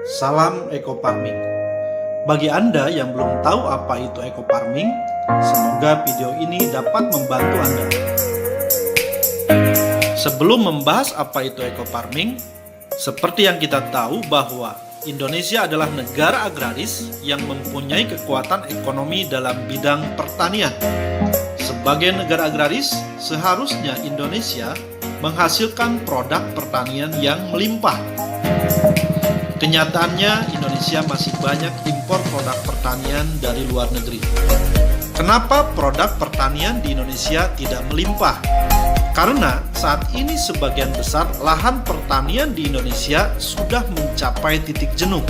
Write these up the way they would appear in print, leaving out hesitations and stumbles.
Salam Eco Farming. Bagi Anda yang belum tahu apa itu Eco Farming, semoga video ini dapat membantu Anda. Sebelum membahas apa itu Eco Farming, seperti yang kita tahu bahwa Indonesia adalah negara agraris yang mempunyai kekuatan ekonomi dalam bidang pertanian. Sebagai negara agraris, seharusnya Indonesia menghasilkan produk pertanian yang melimpah. Kenyataannya, Indonesia masih banyak impor produk pertanian dari luar negeri. Kenapa produk pertanian di Indonesia tidak melimpah? Karena saat ini sebagian besar lahan pertanian di Indonesia sudah mencapai titik jenuh.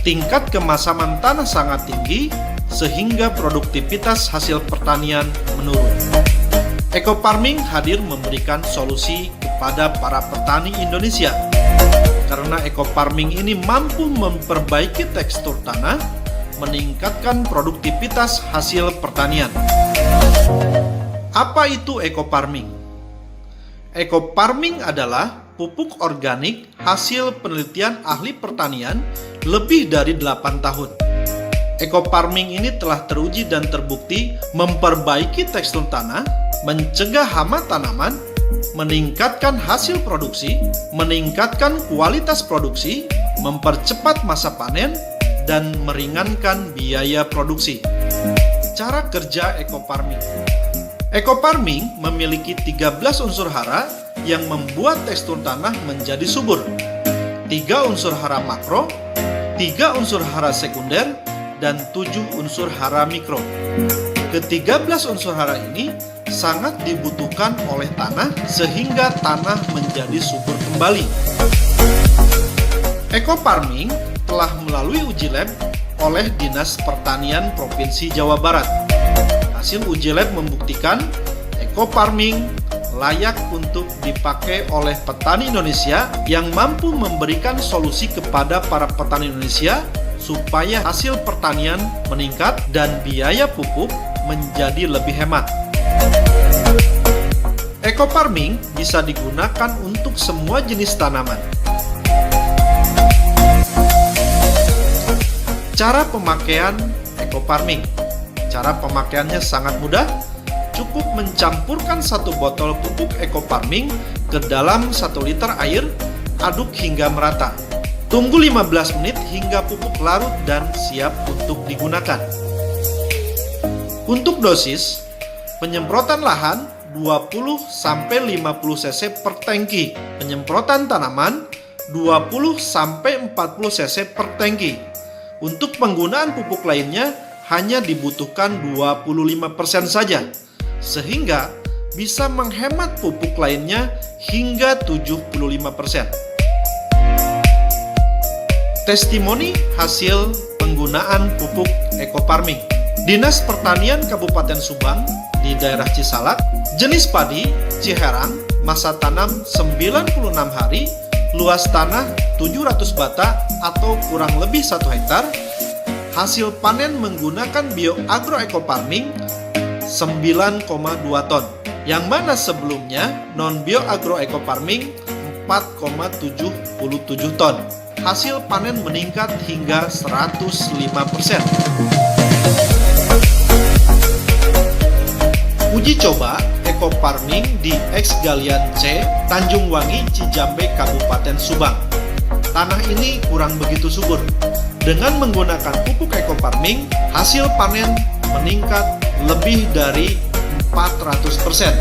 Tingkat kemasaman tanah sangat tinggi, sehingga produktivitas hasil pertanian menurun. Eco Farming hadir memberikan solusi kepada para petani Indonesia. Karena Eco Farming ini mampu memperbaiki tekstur tanah, meningkatkan produktivitas hasil pertanian. Apa itu Eco Farming? Eco Farming adalah pupuk organik hasil penelitian ahli pertanian lebih dari 8 tahun. Eco Farming ini telah teruji dan terbukti memperbaiki tekstur tanah, mencegah hama tanaman, meningkatkan hasil produksi, meningkatkan kualitas produksi, mempercepat masa panen, dan meringankan biaya produksi. Cara kerja Eco Farming. Eco Farming memiliki 13 unsur hara yang membuat tekstur tanah menjadi subur. 3 unsur hara makro, 3 unsur hara sekunder, dan 7 unsur hara mikro. Ke-13 unsur hara ini sangat dibutuhkan oleh tanah sehingga tanah menjadi subur kembali. Eco Farming telah melalui uji lab oleh Dinas Pertanian Provinsi Jawa Barat. Hasil uji lab membuktikan Eco Farming layak untuk dipakai oleh petani Indonesia yang mampu memberikan solusi kepada para petani Indonesia supaya hasil pertanian meningkat dan biaya pupuk menjadi lebih hemat. Eco Farming bisa digunakan untuk semua jenis tanaman. Cara pemakaian Eco Farming. Cara pemakaiannya sangat mudah. Cukup mencampurkan 1 botol pupuk Eco Farming ke dalam 1 liter air, aduk hingga merata. Tunggu 15 menit hingga pupuk larut dan siap untuk digunakan. Untuk dosis, penyemprotan lahan 20-50 cc per tangki, penyemprotan tanaman 20-40 cc per tangki. Untuk penggunaan pupuk lainnya hanya dibutuhkan 25% saja, sehingga bisa menghemat pupuk lainnya hingga 75%. Testimoni hasil penggunaan pupuk Eco Farming. Dinas Pertanian Kabupaten Subang di daerah Cisalak, jenis padi Ciherang, masa tanam 96 hari, luas tanah 700 bata atau kurang lebih 1 hektar. Hasil panen menggunakan BioAgro Eco Farming 9,2 ton, yang mana sebelumnya non BioAgro Eco Farming 4,77 ton. Hasil panen meningkat hingga 105%. Uji coba Eco Farming di X Galian C, Tanjung Wangi, Cijambe, Kabupaten Subang. Tanah ini kurang begitu subur. Dengan menggunakan pupuk Eco Farming, hasil panen meningkat lebih dari 400%.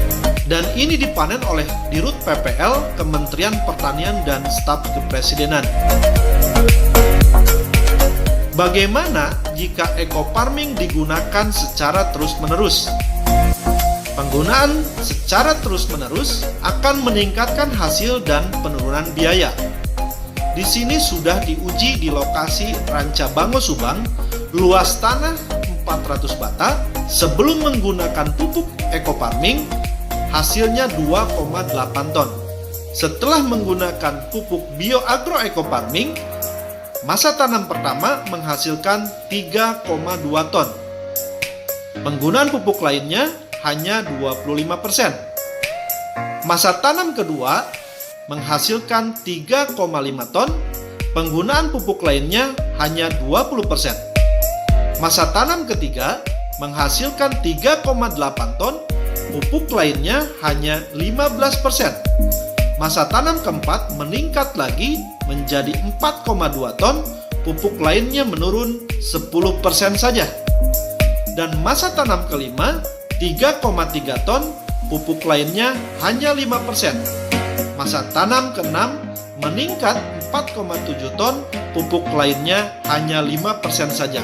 Dan ini dipanen oleh Dirut PPL, Kementerian Pertanian dan Staf Kepresidenan. Bagaimana jika Eco Farming digunakan secara terus-menerus? Penggunaan secara terus-menerus akan meningkatkan hasil dan penurunan biaya. Di sini sudah diuji di lokasi Rancabango Subang, luas tanah 400 bata. Sebelum menggunakan pupuk Eco Farming, hasilnya 2,8 ton. Setelah menggunakan pupuk BioAgro Eco Farming, masa tanam pertama menghasilkan 3,2 ton. Penggunaan pupuk lainnya hanya 25%. Masa tanam kedua menghasilkan 3,5 ton Penggunaan pupuk lainnya hanya 20%. Masa tanam ketiga menghasilkan 3,8 ton, pupuk lainnya hanya 15%. Masa tanam keempat meningkat lagi menjadi 4,2 ton, pupuk lainnya menurun 10% saja. Dan masa tanam kelima 3,3 ton, pupuk lainnya hanya 5%. Masa tanam keenam meningkat 4,7 ton, pupuk lainnya hanya 5% saja.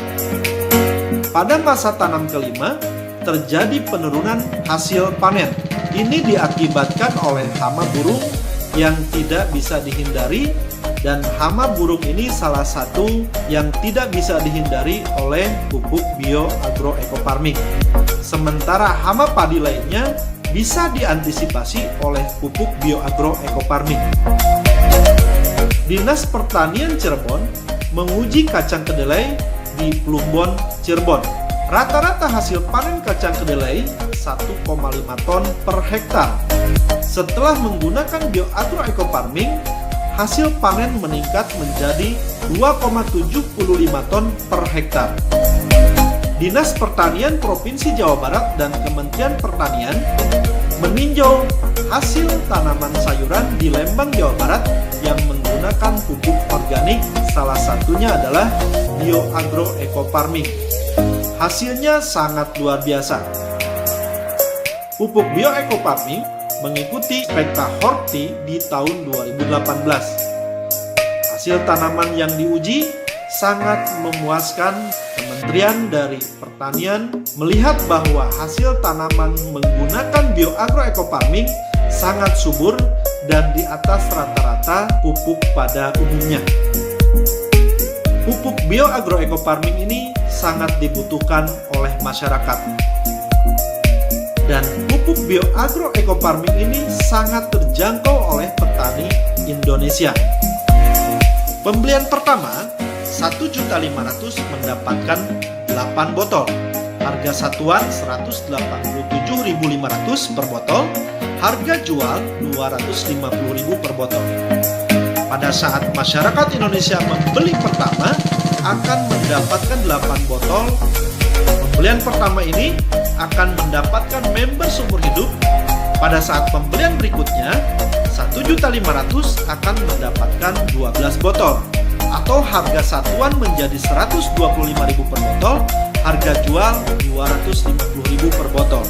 Pada masa tanam kelima, terjadi penurunan hasil panen. Ini diakibatkan oleh hama burung yang tidak bisa dihindari, dan hama burung ini salah satu yang tidak bisa dihindari oleh pupuk bioagroecofarming. Sementara hama padi lainnya bisa diantisipasi oleh pupuk bioagroecofarming. Dinas Pertanian Cirebon menguji kacang kedelai di Plumbon, Cirebon. Rata-rata hasil panen kacang kedelai 1,5 ton per hektar. Setelah menggunakan bioagroecofarming, hasil panen meningkat menjadi 2,75 ton per hektar. Dinas Pertanian Provinsi Jawa Barat dan Kementerian Pertanian meninjau hasil tanaman sayuran di Lembang, Jawa Barat yang menggunakan pupuk organik, salah satunya adalah bioagroecofarming. Hasilnya sangat luar biasa. Pupuk bioecofarming mengikuti Spekta Horti di tahun 2018. Hasil tanaman yang diuji sangat memuaskan. Kementerian dari Pertanian melihat bahwa hasil tanaman menggunakan bioagroecofarming sangat subur dan di atas rata-rata pupuk pada umumnya. Pupuk bioagroecofarming ini sangat dibutuhkan oleh masyarakat. Dan pupuk bioagroecofarming ini sangat terjangkau oleh petani Indonesia. Pembelian pertama 1.500.000 mendapatkan 8 botol. Harga satuan 187.500 per botol. Harga jual 250.000 per botol. Pada saat masyarakat Indonesia membeli pertama akan mendapatkan 8 botol. Pembelian pertama ini akan mendapatkan member seumur hidup. Pada saat pembelian berikutnya 1.500.000 akan mendapatkan 12 botol, atau harga satuan menjadi 125.000 per botol, harga jual 250.000 per botol.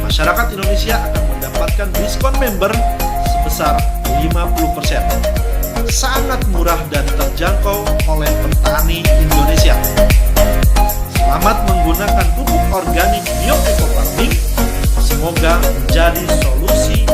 Masyarakat Indonesia akan mendapatkan diskon member sebesar 50%. Sangat murah dan terjangkau oleh petani Indonesia. Selamat menggunakan pupuk organik bioecofarming. Semoga menjadi solusi